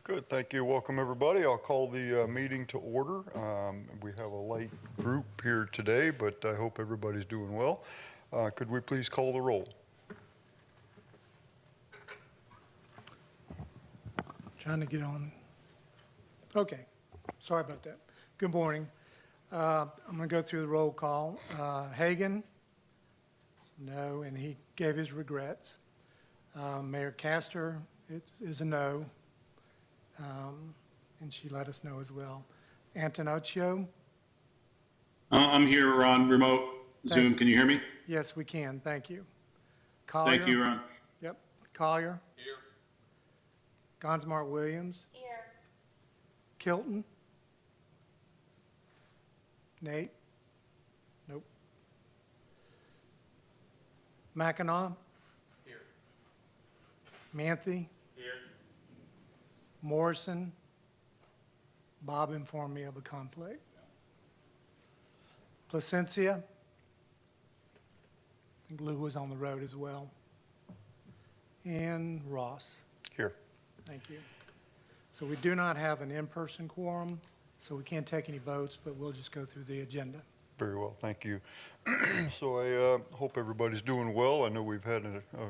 Good, thank you. Welcome, everybody. I'll call the meeting to order. We have a light group here today, but I hope everybody's doing well. Could we please call the roll? Trying to get on. Okay, sorry about that. Good morning. I'm going to go through the roll call. Hagan, no, and he gave his regrets. Mayor Castor is a no, and she let us know as well. Antonocchio? I'm here on remote Zoom. Can you hear me? Yes, we can. Thank you. Collier? Thank you, Ron. Yep. Collier? Here. Gonsmart Williams? Here. Kilton? Nate? Nope. Mackinac? Here. Manthe? Here. Morrison? Bob informed me of a conflict. Placencia? I think Lou was on the road as well. And Ross? Here. Thank you. So we do not have an in-person quorum, so we can't take any votes, but we'll just go through the agenda. Very well, thank you. So I hope everybody's doing well. I know we've had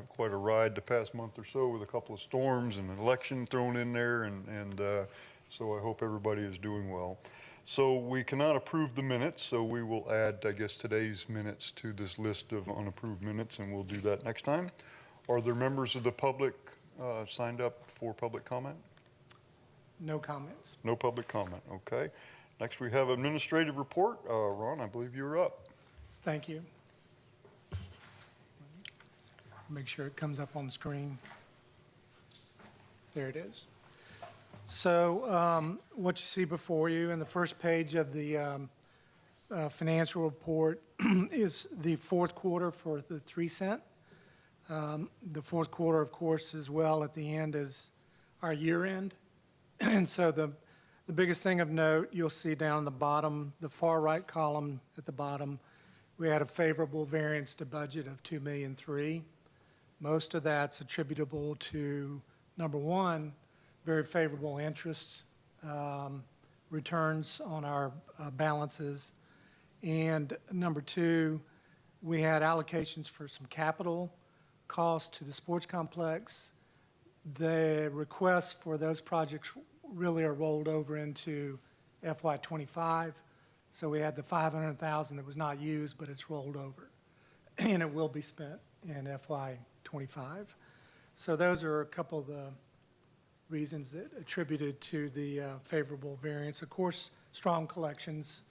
quite a ride the past month or so with a couple of storms and an election thrown in there, and so I hope everybody is doing well. So we cannot approve the minutes, so we will add, I guess, today's minutes to this list of unapproved minutes, and we'll do that next time. Are there members of the public signed up for public comment? No comments. No public comment, okay. Next we have administrative report. Ron, I believe you're up. Thank you. Make sure it comes up on the screen. There it is. So what you see before you in the first page of the financial report is the fourth quarter for the 3 cent. The fourth quarter, of course, as well at the end is our year end. And so the biggest thing of note, you'll see down the bottom, the far right column at the bottom, we had a favorable variance to budget of $2.3 million. Most of that's attributable to, number one, very favorable interest returns on our balances. And number two, we had allocations for some capital costs to the sports complex. The requests for those projects really are rolled over into FY25. So we had the $500,000 that was not used, but it's rolled over, and it will be spent in FY25. So those are a couple of the reasons that attributed to the favorable variance. Of course, strong collections,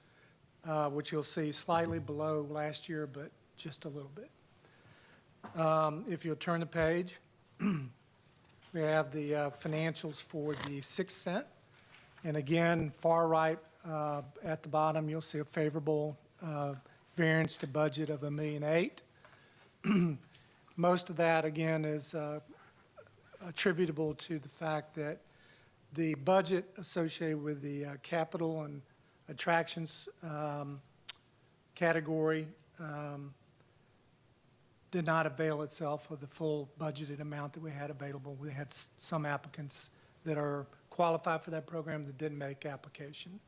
which you'll see slightly below last year, but just a little bit. If you'll turn the page, we have the financials for the 6 cent. And again, far right at the bottom, you'll see a favorable variance to budget of $1.8 million. Most of that, again, is attributable to the fact that the budget associated with the capital and attractions category did not avail itself of the full budgeted amount that we had available. We had some applicants that are qualified for that program that didn't make application,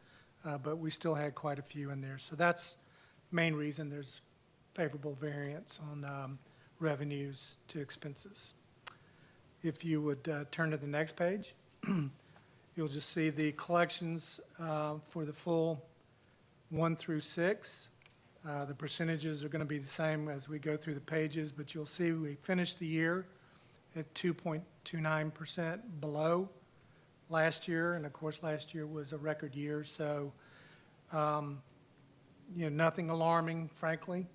but we still had quite a few in there. So that's the main reason there's favorable variance on revenues to expenses. If you would turn to the next page, you'll just see the collections for the full 1 through 6. The percentages are going to be the same as we go through the pages, but you'll see we finished the year at 2.29% below last year, and of course last year was a record year, so nothing alarming, frankly.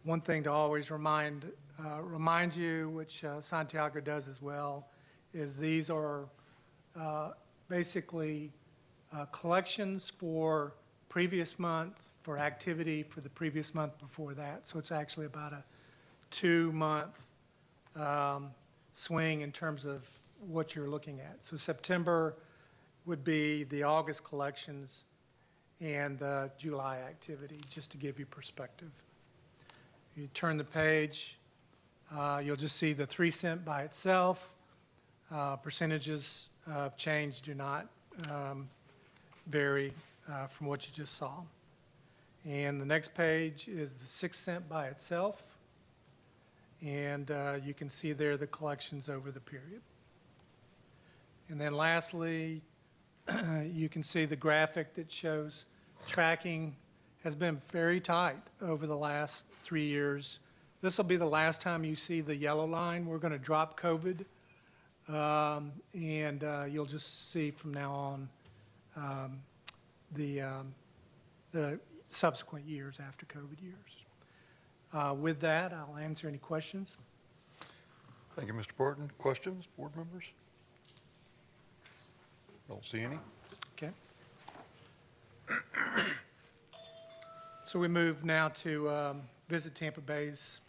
One thing to always remind you, which Santiago does as well, is these are basically collections for previous month, for activity for the previous month before that. So it's actually about a 2-month swing in terms of what you're looking at. So September would be the August collections and July activity, just to give you perspective. You turn the page, You'll just see the 3 cent by itself. Percentages of change do not vary from what you just saw. And the next page is the 6 cent by itself. And you can see there the collections over the period. And then lastly, you can see the graphic that shows tracking has been very tight over the last 3 years. This will be the last time you see the yellow line. We're going to drop COVID, and you'll just see from now on the subsequent years after COVID years. With that, I'll answer any questions. Thank you, Mr. Barton. Questions, board members? Don't see any. Okay. So we move now to Visit Tampa Bay's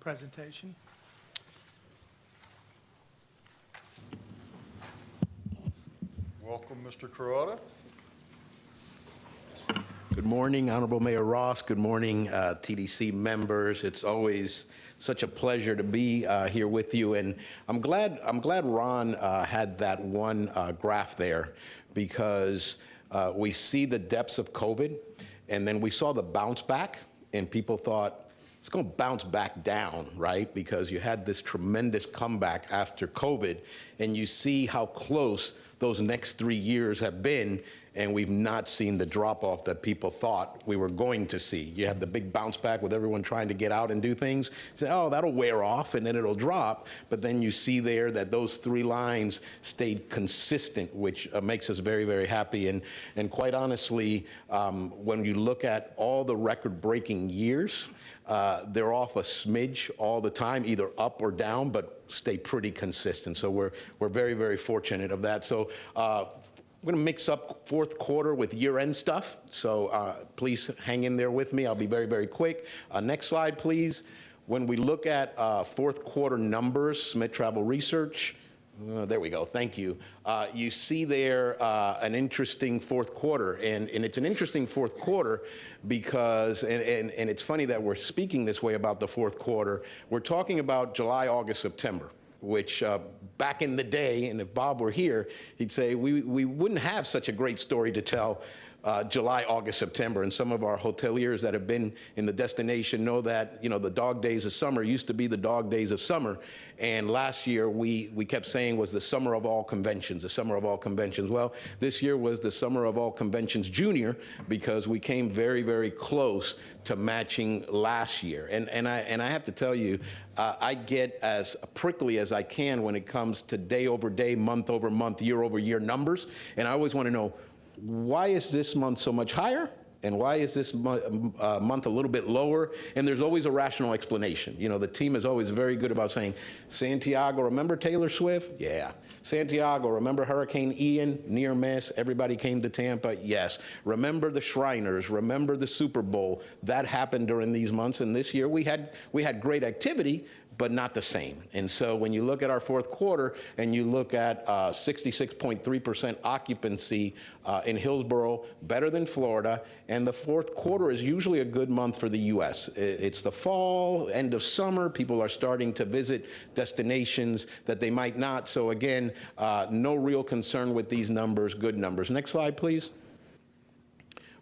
presentation. Welcome, Mr. Carrata. Good morning, Honorable Mayor Ross. Good morning, TDC members. It's always such a pleasure to be here with you, and I'm glad Ron had that one graph there, because we see the depths of COVID, and then we saw the bounce back, and people thought it's going to bounce back down, right? Because you had this tremendous comeback after COVID, and you see how close those next 3 years have been, and we've not seen the drop-off that people thought we were going to see. You have the big bounce back with everyone trying to get out and do things. Say, oh, that'll wear off, and then it'll drop. But then you see there that those 3 lines stayed consistent, which makes us very, very happy. And quite honestly, when you look at all the record-breaking years, they're off a smidge all the time, either up or down, but stay pretty consistent. So we're very, very fortunate of that. So we're going to mix up fourth quarter with year-end stuff. So please hang in there with me. I'll be very, very quick. Next slide, please. When we look at fourth quarter numbers, Smith Travel Research, there we go. Thank you. You see there an interesting fourth quarter, and it's an interesting fourth quarter because, and it's funny that we're speaking this way about the fourth quarter. We're talking about July, August, September, which back in the day, and if Bob were here, he'd say we wouldn't have such a great story to tell July, August, September. And some of our hoteliers that have been in the destination know that, you know, the dog days of summer used to be the dog days of summer. And last year we kept saying was the summer of all conventions, the summer of all conventions. Well, this year was the summer of all conventions junior, because we came very, very close to matching last year. And I have to tell you, I get as prickly as I can when it comes to day over day, month over month, year over year numbers. And I always want to know, why is this month so much higher? And why is this month a little bit lower? And there's always a rational explanation. You know, the team is always very good about saying, Santiago, remember Taylor Swift? Yeah. Santiago, remember Hurricane Ian, near miss? Everybody came to Tampa? Yes. Remember the Shriners? Remember the Super Bowl? That happened during these months. And this year we had great activity, but not the same. And so when you look at our fourth quarter and you look at 66.3% occupancy in Hillsborough, better than Florida, and the fourth quarter is usually a good month for the U.S. It's the fall, end of summer. People are starting to visit destinations that they might not. So again, no real concern with these numbers, good numbers. Next slide, please.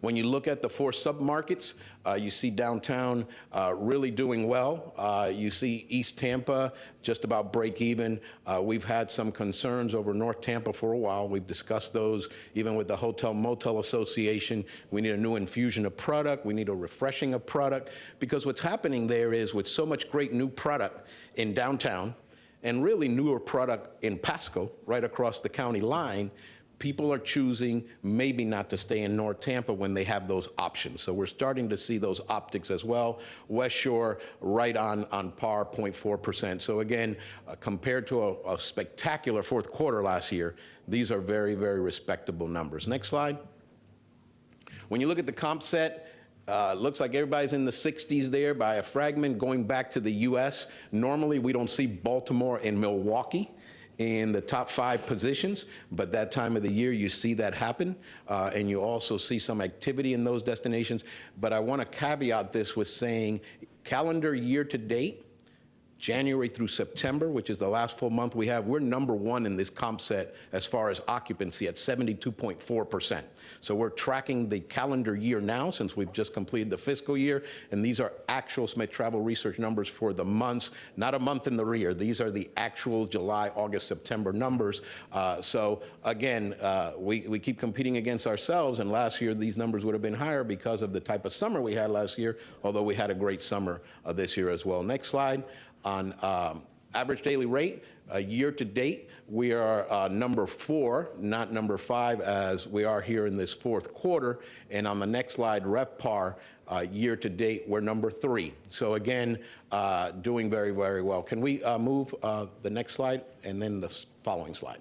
When you look at the 4 submarkets, you see downtown really doing well. You see East Tampa just about break even. We've had some concerns over North Tampa for a while. We've discussed those even with the Hotel Motel Association. We need a new infusion of product. We need a refreshing of product, because what's happening there is, with so much great new product in downtown and really newer product in Pasco, right across the county line, people are choosing maybe not to stay in North Tampa when they have those options. So we're starting to see those optics as well. West Shore right on par, 0.4%. So again, compared to a spectacular fourth quarter last year, these are very, very respectable numbers. Next slide. When you look at the comp set, looks like everybody's in the 60s there by a fragment. Going back to the U.S., normally we don't see Baltimore and Milwaukee in the top 5 positions, but that time of the year you see that happen, and you also see some activity in those destinations. But I want to caveat this with saying calendar year to date, January through September, which is the last full month we have, we're number one in this comp set as far as occupancy at 72.4%. So we're tracking the calendar year now since we've just completed the fiscal year, and these are actual Smith Travel Research numbers for the months, not a month in the rear. These are the actual July, August, September numbers. So again, we keep competing against ourselves, and last year these numbers would have been higher because of the type of summer we had last year, although we had a great summer this year as well. Next slide. On average daily rate, year to date, we are number 4, not number 5, as we are here in this fourth quarter. And on the next slide, RevPAR, year to date, we're number 3. So again, doing very, very well. Can we move the next slide and then the following slide?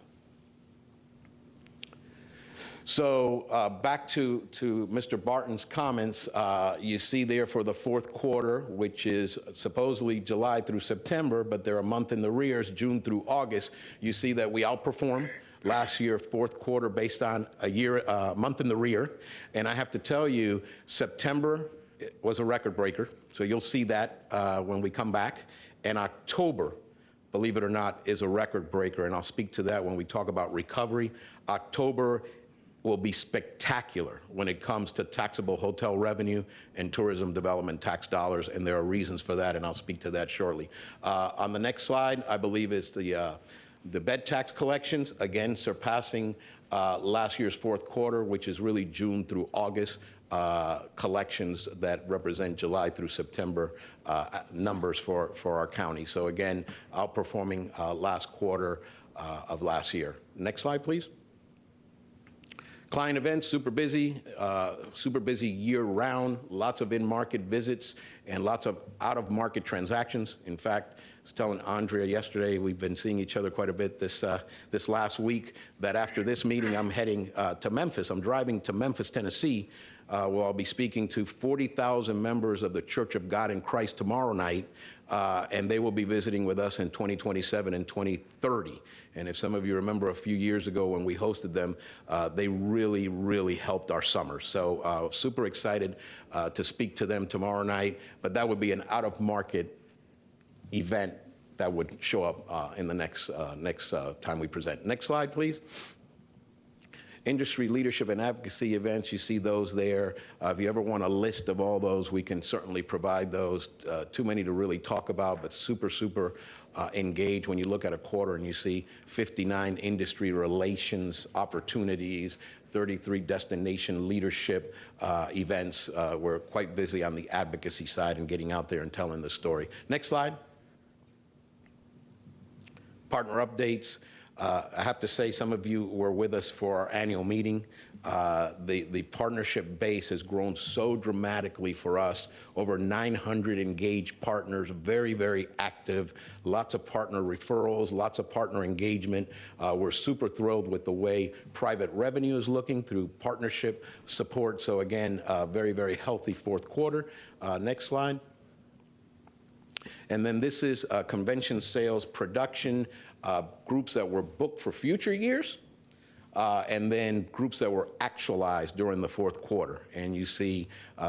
So back to Mr. Barton's comments, you see there for the fourth quarter, which is supposedly July through September, but they're a month in the rears, June through August. You see that we outperformed last year, fourth quarter, based on a month in the rear. And I have to tell you, September was a record breaker. So you'll see that when we come back. And October, believe it or not, is a record breaker. And I'll speak to that when we talk about recovery. October will be spectacular when it comes to taxable hotel revenue and tourism development tax dollars, and there are reasons for that, and I'll speak to that shortly. On the next slide, I believe is the bed tax collections, again surpassing last year's fourth quarter, which is really June through August collections that represent July through September numbers for our county. So again, outperforming last quarter of last year. Next slide, please. Client events, super busy year-round, lots of in-market visits and lots of out-of-market transactions. In fact, I was telling Andrea yesterday, we've been seeing each other quite a bit this last week, that after this meeting, I'm heading to Memphis. I'm driving to Memphis, Tennessee, where I'll be speaking to 40,000 members of the Church of God in Christ tomorrow night, and they will be visiting with us in 2027 and 2030. And if some of you remember a few years ago when we hosted them, they really, really helped our summer. So super excited to speak to them tomorrow night, but that would be an out-of-market event that would show up in the next time we present. Next slide, please. Industry leadership and advocacy events, you see those there. If you ever want a list of all those, we can certainly provide those. Too many to really talk about, but super, super engaged when you look at a quarter and you see 59 industry relations opportunities, 33 destination leadership events. We're quite busy on the advocacy side and getting out there and telling the story. Next slide. Partner updates. I have to say, some of you were with us for our annual meeting. The partnership base has grown so dramatically for us. Over 900 engaged partners, very, very active. Lots of partner referrals, lots of partner engagement. We're super thrilled with the way private revenue is looking through partnership support. So again, very, very healthy fourth quarter. Next slide. And then this is convention sales production, groups that were booked for future years, and then groups that were actualized during the fourth quarter. And you see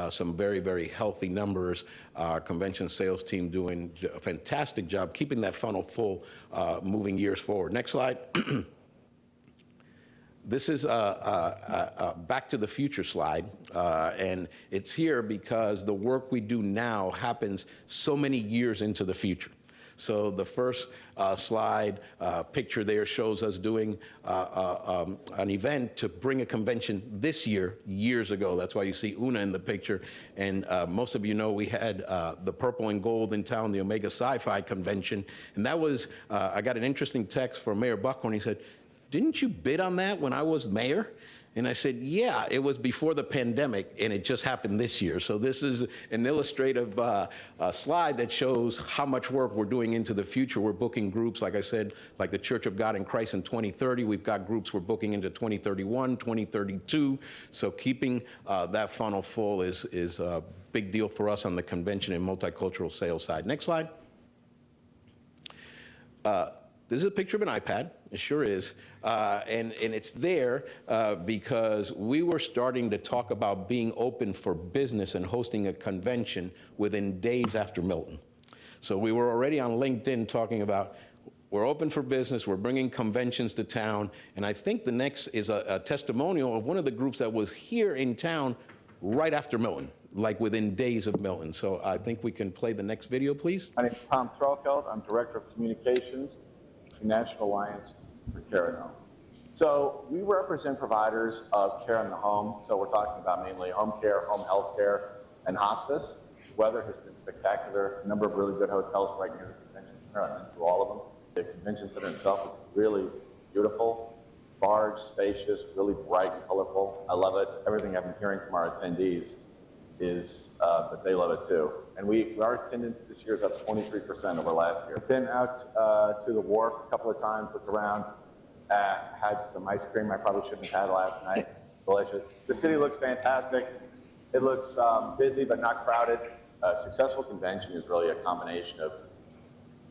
some very, very healthy numbers. Our convention sales team doing a fantastic job keeping that funnel full, moving years forward. Next slide. This is a Back to the Future slide, and it's here because the work we do now happens so many years into the future. So the first slide picture there shows us doing an event to bring a convention this year, years ago. That's why you see Una in the picture. And most of you know we had the Purple and Gold in town, the Omega Sci-Fi Convention. And that was, I got an interesting text from Mayor Buckhorn. He said, "Didn't you bid on that when I was mayor?" And I said, "Yeah, it was before the pandemic, and it just happened this year." So this is an illustrative slide that shows how much work we're doing into the future. We're booking groups, like I said, like the Church of God in Christ in 2030. We've got groups we're booking into 2031, 2032. So keeping that funnel full is a big deal for us on the convention and multicultural sales side. Next slide. This is a picture of an iPad. It sure is. And it's there because we were starting to talk about being open for business and hosting a convention within days after Milton. So we were already on LinkedIn talking about we're open for business, we're bringing conventions to town, and I think the next is a testimonial of one of the groups that was here in town right after Milton, like within days of Milton. So I think we can play the next video, please. My name is Tom Threlkeld. I'm Director of Communications for National Alliance for Care in the Home. So we represent providers of care in the home. So we're talking about mainly home care, home health care, and hospice. Weather has been spectacular. A number of really good hotels right near the convention center. I've been through all of them. The convention center itself is really beautiful, large, spacious, really bright and colorful. I love it. Everything I've been hearing from our attendees is that they love it too. And our attendance this year is up 23% over last year. Been out to the wharf a couple of times, looked around, had some ice cream I probably shouldn't have had last night. It's delicious. The city looks fantastic. It looks busy but not crowded. A successful convention is really a combination of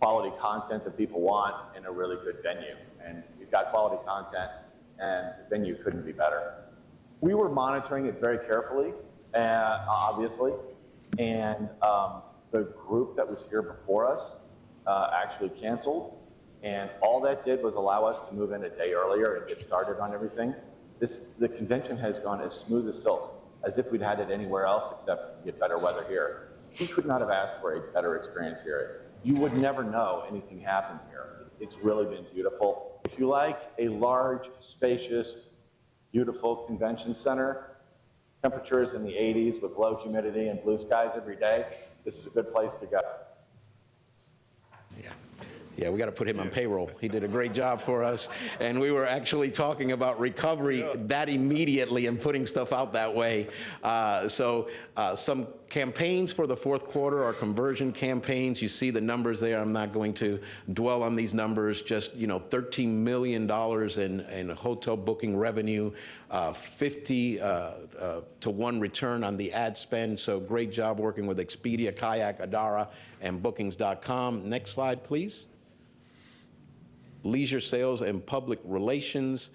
quality content that people want in a really good venue. And you've got quality content, and the venue couldn't be better. We were monitoring it very carefully, obviously, and the group that was here before us actually canceled, and all that did was allow us to move in a day earlier and get started on everything. The convention has gone as smooth as silk, as if we'd had it anywhere else except get better weather here. We could not have asked for a better experience here. You would never know anything happened here. It's really been beautiful. If you like a large, spacious, beautiful convention center, temperatures in the 80s with low humidity and blue skies every day, this is a good place to go. Yeah, we got to put him on payroll. He did a great job for us. And we were actually talking about recovery that immediately and putting stuff out that way. Some campaigns for the fourth quarter are conversion campaigns. You see the numbers there. I'm not going to dwell on these numbers. Just, $13 million in hotel booking revenue, 50 to 1 return on the ad spend. So great job working with Expedia, Kayak, Adara, and Bookings.com. Next slide, please. Leisure sales and public relations,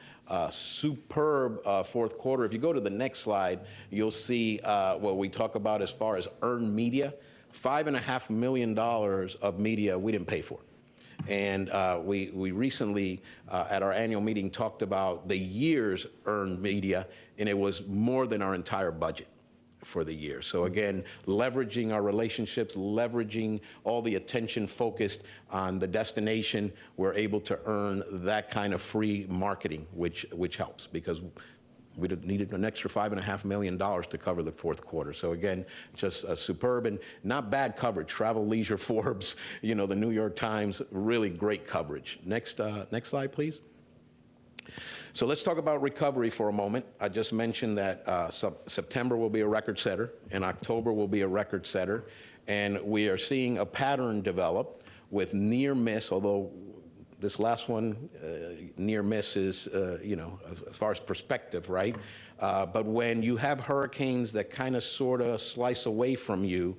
superb fourth quarter. If you go to the next slide, you'll see what we talk about as far as earned media. $5.5 million of media we didn't pay for. And we recently, at our annual meeting, talked about the year's earned media, and it was more than our entire budget for the year. So again, leveraging our relationships, leveraging all the attention focused on the destination, we're able to earn that kind of free marketing, which helps, because we needed an extra $5.5 million to cover the fourth quarter. So again, just superb and not bad coverage. Travel, Leisure, Forbes, the New York Times, really great coverage. Next slide, please. So let's talk about recovery for a moment. I just mentioned that September will be a record setter and October will be a record setter. And we are seeing a pattern develop with near miss, although this last one, near miss is, as far as perspective, right? But when you have hurricanes that kind of sort of slice away from you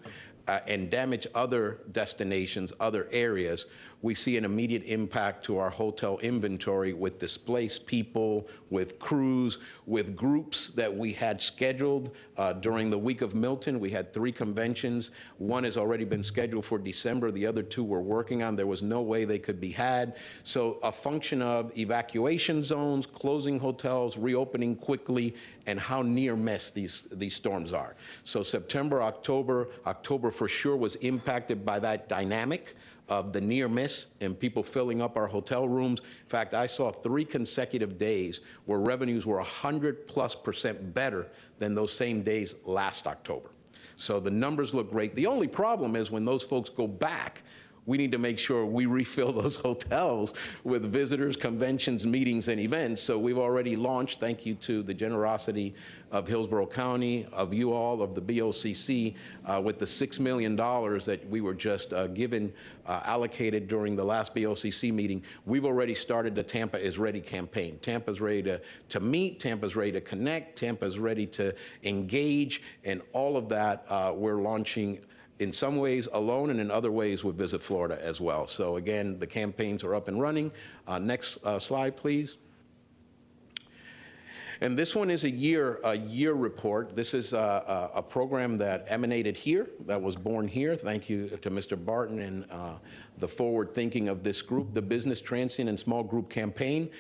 and damage other destinations, other areas, we see an immediate impact to our hotel inventory with displaced people, with crews, with groups that we had scheduled during the week of Milton. We had 3 conventions. One has already been scheduled for December. The other 2 we're working on. There was no way they could be had. So a function of evacuation zones, closing hotels, reopening quickly, and how near miss these storms are. So September, October for sure was impacted by that dynamic of the near miss and people filling up our hotel rooms. In fact, I saw 3 consecutive days where revenues were 100+% better than those same days last October. So the numbers look great. The only problem is when those folks go back, we need to make sure we refill those hotels with visitors, conventions, meetings, and events. So we've already launched, thank you to the generosity of Hillsborough County, of you all, of the BOCC, with the $6 million that we were just given, allocated during the last BOCC meeting. We've already started the Tampa is Ready campaign. Tampa's ready to meet, Tampa's ready to connect, Tampa's ready to engage, and all of that we're launching in some ways alone and in other ways with Visit Florida as well. So again, the campaigns are up and running. Next slide, please. And this one is a year report. This is a program that emanated here, that was born here. Thank you to Mr. Barton and the forward thinking of this group. The Business Transient and Small Group Campaign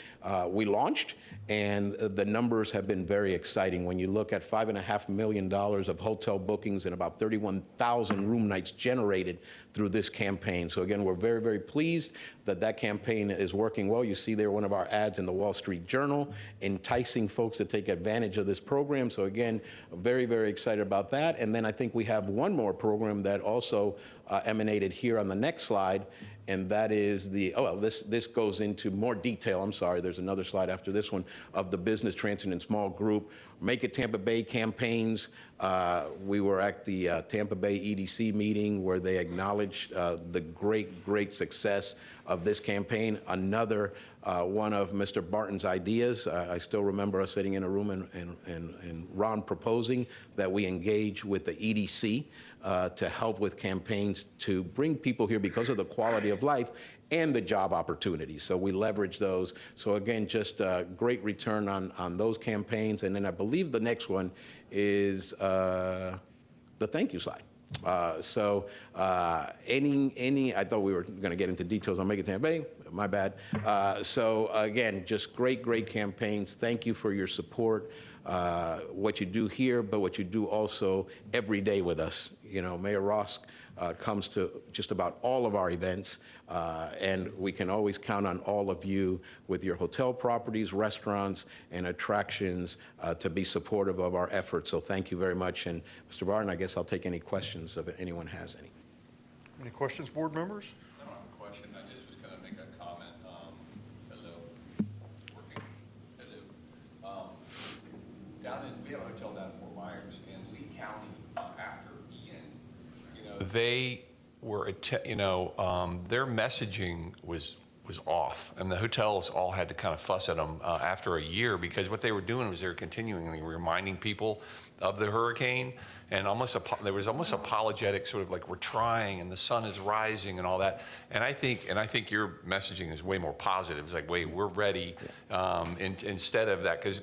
we launched, and the numbers have been very exciting. When you look at $5.5 million of hotel bookings and about 31,000 room nights generated through this campaign. So again, we're very, very pleased that that campaign is working well. You see there one of our ads in the Wall Street Journal, enticing folks to take advantage of this program. So again, very, very excited about that. And then I think we have one more program that also emanated here on the next slide, and that is the, this goes into more detail, I'm sorry, there's another slide after this one, of the Business Transient and Small Group Make It Tampa Bay campaigns. We were at the Tampa Bay EDC meeting where they acknowledged the great success of this campaign. Another one of Mr. Barton's ideas. I still remember us sitting in a room and Ron proposing that we engage with the EDC to help with campaigns to bring people here because of the quality of life and the job opportunities. So we leverage those. So again, just a great return on those campaigns. And then I believe the next one is the thank you slide. I thought we were going to get into details on Make It Tampa Bay. My bad. So again, just great campaigns. Thank you for your support. What you do here, but what you do also every day with us. You know, Mayor Ross comes to just about all of our events, and we can always count on all of you with your hotel properties, restaurants, and attractions to be supportive of our efforts. So thank you very much. And Mr. Barton, I guess I'll take any questions if anyone has any. Any questions, board members? I don't have a question. I just was going to make a comment. Hello. Working. Hello. We have a hotel down in Fort Myers, and Lee County, after Ian, they were, their messaging was off, and the hotels all had to kind of fuss at them after a year, because what they were doing was they were continually reminding people of the hurricane, and there was almost apologetic, sort of like, we're trying and the sun is rising and all that. And I think your messaging is way more positive. It's like, wait, we're ready, instead of that, because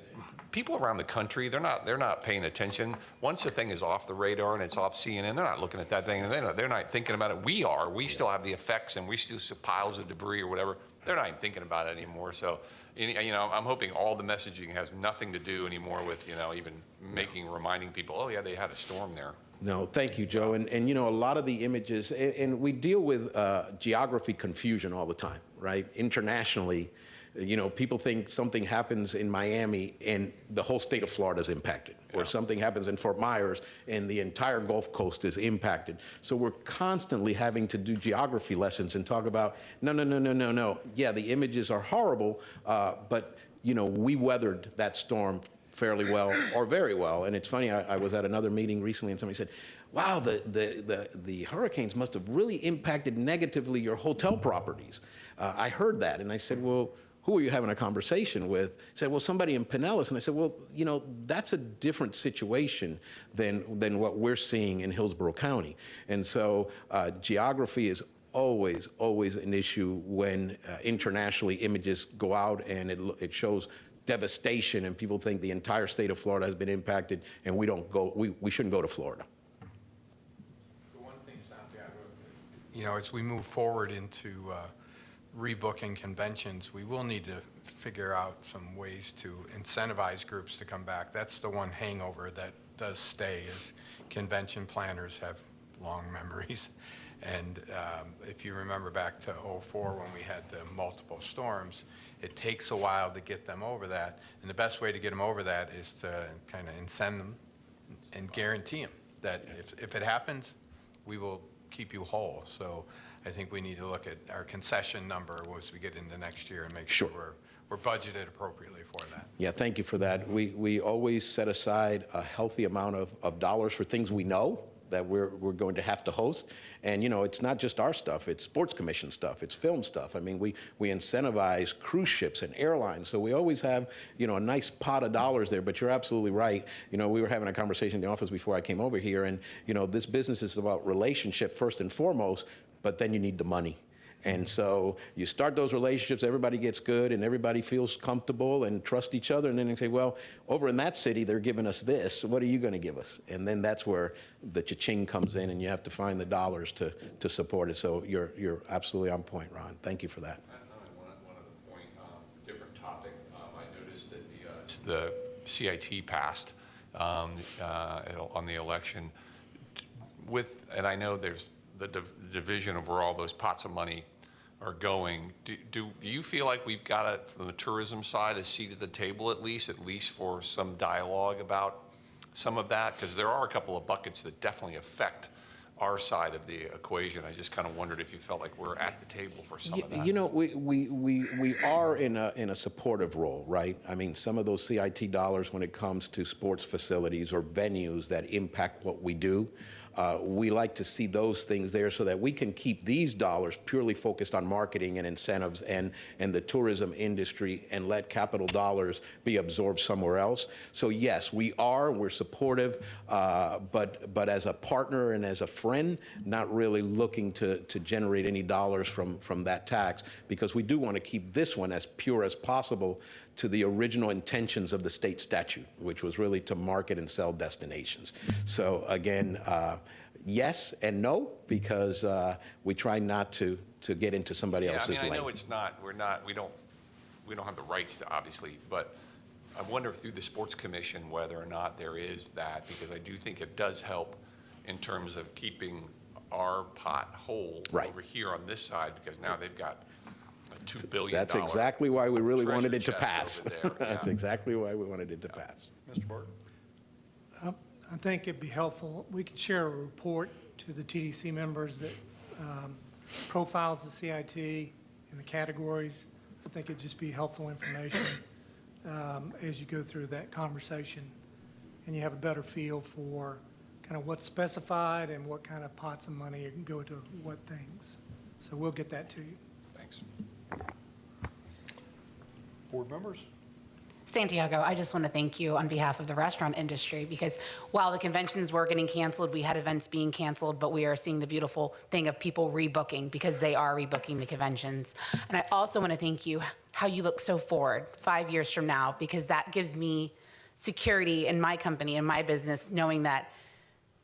people around the country, they're not paying attention. Once the thing is off the radar and it's off CNN, they're not looking at that thing, and they're not thinking about it. We are. We still have the effects, and we still see piles of debris or whatever. They're not even thinking about it anymore. So, I'm hoping all the messaging has nothing to do anymore with, even reminding people, oh yeah, they had a storm there. No, thank you, Joe. And a lot of the images, and we deal with geography confusion all the time, right? Internationally, people think something happens in Miami and the whole state of Florida is impacted, or something happens in Fort Myers and the entire Gulf Coast is impacted. So we're constantly having to do geography lessons and talk about, no. Yeah, the images are horrible, but we weathered that storm fairly well or very well. And it's funny, I was at another meeting recently and somebody said, wow, the hurricanes must have really impacted negatively your hotel properties. I heard that, and I said, well, who are you having a conversation with? He said, well, somebody in Pinellas. And I said, well, that's a different situation than what we're seeing in Hillsborough County. And so geography is always an issue when internationally images go out and it shows devastation and people think the entire state of Florida has been impacted, and we shouldn't go to Florida. The one thing, Santiago, as we move forward into rebooking conventions, we will need to figure out some ways to incentivize groups to come back. That's the one hangover that does stay, is convention planners have long memories. And if you remember back to 2004 when we had the multiple storms, it takes a while to get them over that. And the best way to get them over that is to kind of incent them and guarantee them that if it happens, we will keep you whole. So I think we need to look at our concession number as we get into next year and make sure we're budgeted appropriately for that. Yeah, thank you for that. We always set aside a healthy amount of dollars for things we know that we're going to have to host. And it's not just our stuff, it's sports commission stuff, it's film stuff. I mean, we incentivize cruise ships and airlines, so we always have, a nice pot of dollars there. But you're absolutely right. We were having a conversation in the office before I came over here, and this business is about relationship first and foremost, but then you need the money. And so you start those relationships, everybody gets good, and everybody feels comfortable and trust each other, and then they say, well, over in that city, they're giving us this. What are you going to give us? And then that's where the cha-ching comes in, and you have to find the dollars to support it. So you're absolutely on point, Ron. Thank you for that. One other point, different topic. I noticed that the CIT passed on the election and I know there's the division of where all those pots of money are going. Do you feel like we've got, from the tourism side, a seat at the table at least for some dialogue about some of that? Because there are a couple of buckets that definitely affect our side of the equation. I just kind of wondered if you felt like we're at the table for some of that. You know, we are in a supportive role, right? I mean, some of those CIT dollars, when it comes to sports facilities or venues that impact what we do, we like to see those things there so that we can keep these dollars purely focused on marketing and incentives and the tourism industry, and let capital dollars be absorbed somewhere else. So yes, we're supportive, but as a partner and as a friend, not really looking to generate any dollars from that tax, because we do want to keep this one as pure as possible to the original intentions of the state statute, which was really to market and sell destinations. So again, yes and no, because we try not to get into somebody else's lane. I know it's not, we don't have the rights to, obviously, but I wonder through the Sports Commission whether or not there is that, because I do think it does help in terms of keeping our pot whole over here on this side, because now they've got $2 billion. That's exactly why we really wanted it to pass. Yeah. That's exactly why we wanted it to pass. Mr. Barton? I think it'd be helpful, we could share a report to the TDC members that profiles the CIT and the categories. I think it'd just be helpful information as you go through that conversation, and you have a better feel for kind of what's specified and what kind of pots of money go to what things. So we'll get that to you. Thanks. Board members? Santiago, I just want to thank you on behalf of the restaurant industry, because while the conventions were getting canceled, we had events being canceled, but we are seeing the beautiful thing of people rebooking, because they are rebooking the conventions. And I also want to thank you how you look so forward 5 years from now, because that gives me security in my company and my business, knowing that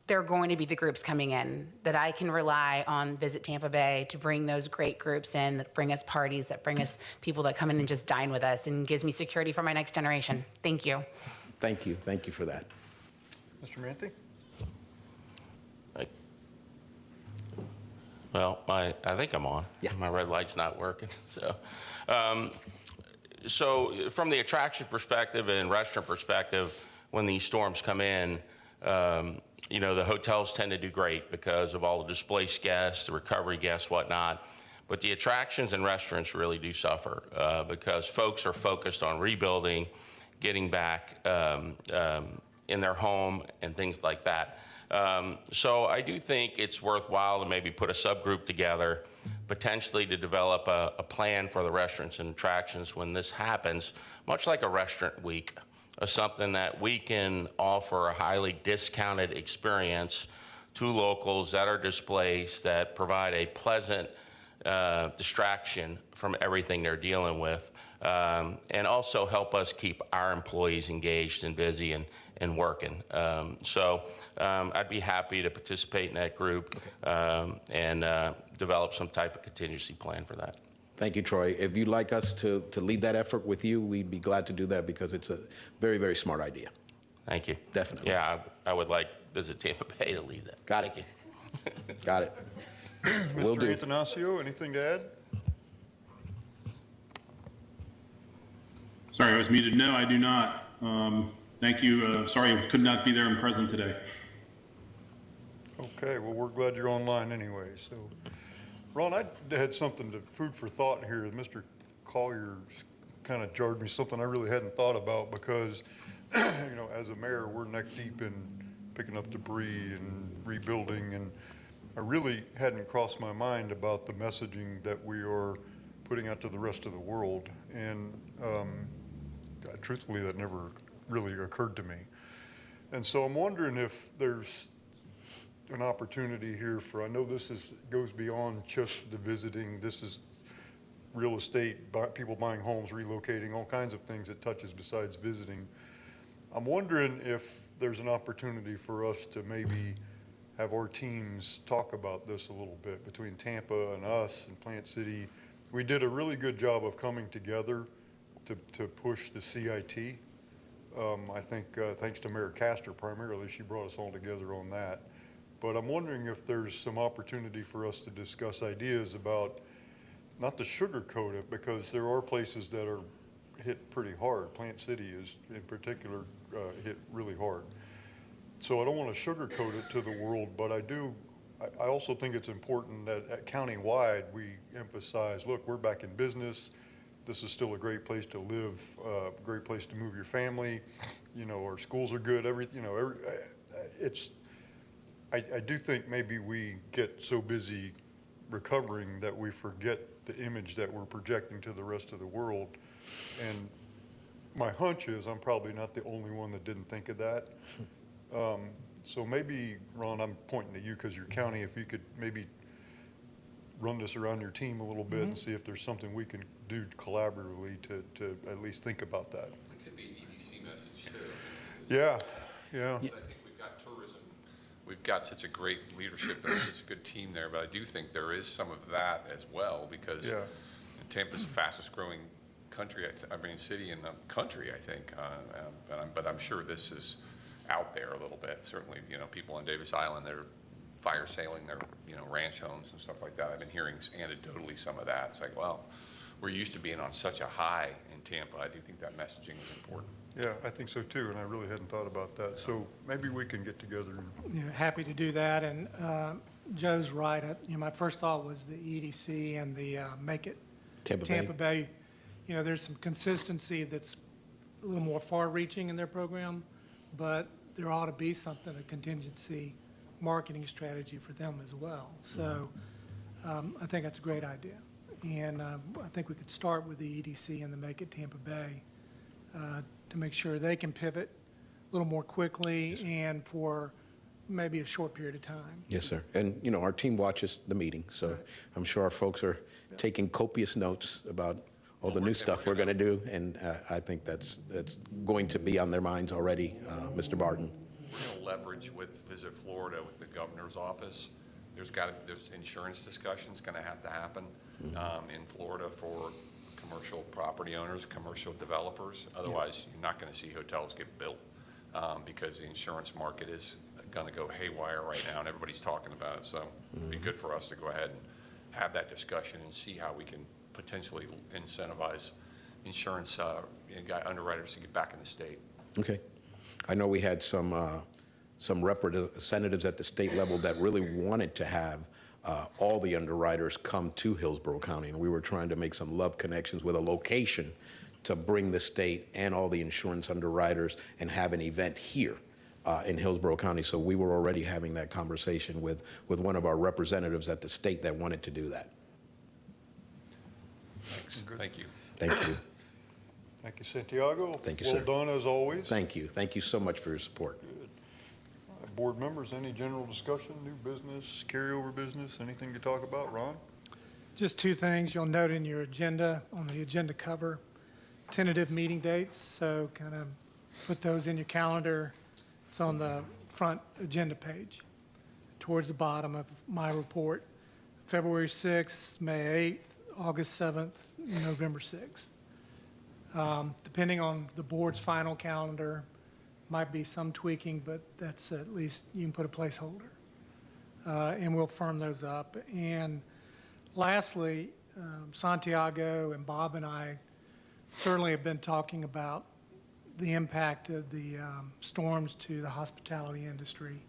there are going to be the groups coming in, that I can rely on Visit Tampa Bay to bring those great groups in, that bring us parties, that bring us people that come in and just dine with us, and gives me security for my next generation. Thank you. Thank you. Thank you for that. Mr. Manti? Well, I think I'm on. Yeah. My red light's not working. So from the attraction perspective and restaurant perspective, when these storms come in, you know, the hotels tend to do great because of all the displaced guests, the recovery guests, whatnot. But the attractions and restaurants really do suffer because folks are focused on rebuilding, getting back in their home and things like that. So I do think it's worthwhile to maybe put a subgroup together, potentially to develop a plan for the restaurants and attractions when this happens, much like a restaurant week. Something that we can offer a highly discounted experience to locals that are displaced, that provide a pleasant distraction from everything they're dealing with, and also help us keep our employees engaged and busy and working. So I'd be happy to participate in that group and develop some type of contingency plan for that. Thank you, Troy. If you'd like us to lead that effort with you, we'd be glad to do that, because it's a very, very smart idea. Thank you. Definitely. Yeah, I would like Visit Tampa Bay to lead that. Got it. Thank you. Got it. Will do. Mr. Attanasio, anything to add? Sorry, I was muted. No, I do not. Thank you. Sorry, I could not be there and present today. Okay, well, we're glad you're online anyway. So, Ron, I had something food for thought here. Mr. Collier kind of jarred me something I really hadn't thought about, because, you know, as a mayor, we're neck deep in picking up debris and rebuilding, and I really hadn't crossed my mind about the messaging that we are putting out to the rest of the world. And truthfully, that never really occurred to me. And so I'm wondering if there's an opportunity here for, I know this goes beyond just the visiting. This is real estate, people buying homes, relocating, all kinds of things it touches besides visiting. I'm wondering if there's an opportunity for us to maybe have our teams talk about this a little bit between Tampa and us and Plant City. We did a really good job of coming together to push the CIT. I think thanks to Mayor Castor primarily, she brought us all together on that. But I'm wondering if there's some opportunity for us to discuss ideas about, not to sugarcoat it, because there are places that are hit pretty hard. Plant City is in particular hit really hard. So I don't want to sugarcoat it to the world, but I also think it's important that countywide we emphasize, look, we're back in business. This is still a great place to live, great place to move your family. You know, our schools are good. I do think maybe we get so busy recovering that we forget the image that we're projecting to the rest of the world. And my hunch is I'm probably not the only one that didn't think of that. So maybe, Ron, I'm pointing to you because your county, if you could maybe run this around your team a little bit and see if there's something we can do collaboratively to at least think about that. It could be an EDC message too. Yeah. I think we've got tourism. We've got such a great leadership and such a good team there, but I do think there is some of that as well because Tampa's the fastest growing city in the country, I think. But I'm sure this is out there a little bit. Certainly, you know, people on Davis Island, they're fire sailing their, ranch homes and stuff like that. I've been hearing anecdotally some of that. It's like, well, we're used to being on such a high in Tampa. I do think that messaging is important. Yeah, I think so too, and I really hadn't thought about that. So maybe we can get together and Happy to do that, and Joe's right. My first thought was the EDC and the Make It Tampa Bay. There's some consistency that's a little more far-reaching in their program, but there ought to be something, a contingency marketing strategy for them as well. So I think that's a great idea. And I think we could start with the EDC and the Make It Tampa Bay to make sure they can pivot a little more quickly and for maybe a short period of time. Yes, sir. And, our team watches the meeting, so Right. I'm sure our folks are taking copious notes about all the new stuff we're going to do, and I think that's going to be on their minds already, Mr. Barton. We're going to leverage with Visit Florida with the governor's office. There's insurance discussions going to have to happen in Florida for commercial property owners, commercial developers. Otherwise, you're not going to see hotels get built because the insurance market is going to go haywire right now, and everybody's talking about it. So it'd be good for us to go ahead and have that discussion and see how we can potentially incentivize insurance underwriters to get back in the state. Okay. I know we had some representatives at the state level that really wanted to have all the underwriters come to Hillsborough County, and we were trying to make some love connections with a location to bring the state and all the insurance underwriters and have an event here in Hillsborough County. So we were already having that conversation with one of our representatives at the state that wanted to do that. Thanks. Thank you. Thank you. thank you, Santiago. Thank you, well sir. Well done as always. Thank you. Thank you so much for your support. Good. Board members, any general discussion, new business, carryover business, anything to talk about? Ron? Just two things you'll note in your agenda, on the agenda cover, tentative meeting dates, so kind of put those in your calendar. It's on the front agenda page, towards the bottom of my report. February 6th, May 8th, August 7th, November 6th. Depending on the board's final calendar, might be some tweaking, but that's at least, you can put a placeholder. And we'll firm those up. And lastly, Santiago and Bob and I certainly have been talking about the impact of the storms to the hospitality industry.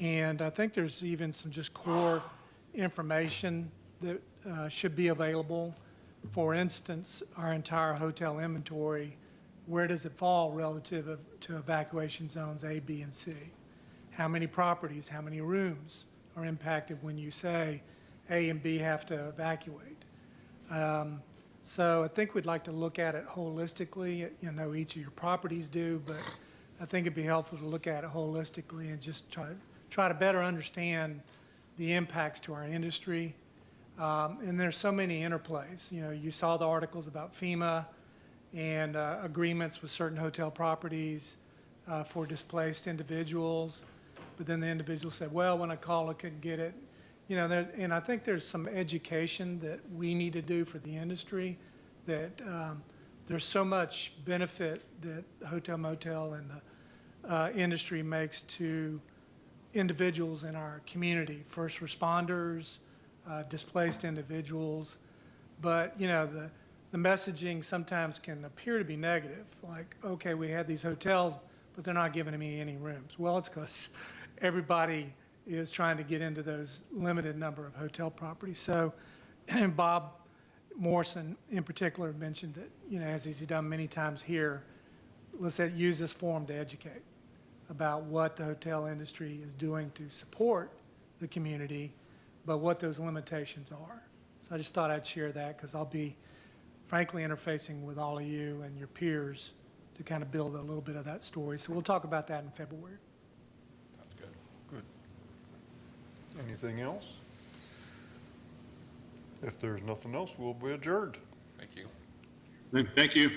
And I think there's even some just core information that should be available. For instance, our entire hotel inventory, where does it fall relative to evacuation zones A, B, and C? How many properties, how many rooms are impacted when you say A and B have to evacuate? So I think we'd like to look at it holistically. Each of your properties do, but I think it'd be helpful to look at it holistically and just try try to better understand the impacts to our industry. And there's so many interplays. You know, you saw the articles about FEMA and agreements with certain hotel properties for displaced individuals. But then the individual said, well, when I called, I couldn't get it. You know, and I think there's some education that we need to do for the industry, that there's so much benefit that hotel, motel, and the industry makes to individuals in our community, first responders, displaced individuals. But, you know, the messaging sometimes can appear to be negative. Like, okay, we had these hotels, but they're not giving me any rooms. Well, it's because everybody is trying to get into those limited number of hotel properties. So, and Bob Morrison in particular mentioned that, you know, as he's done many times here, let's use this forum to educate about what the hotel industry is doing to support the community, but what those limitations are. So I just thought I'd share that, because I'll be frankly interfacing with all of you and your peers to kind of build a little bit of that story. So we'll talk about that in February. Sounds good. Good. Anything else? If there's nothing else, we'll be adjourned. Thank you. Thank you.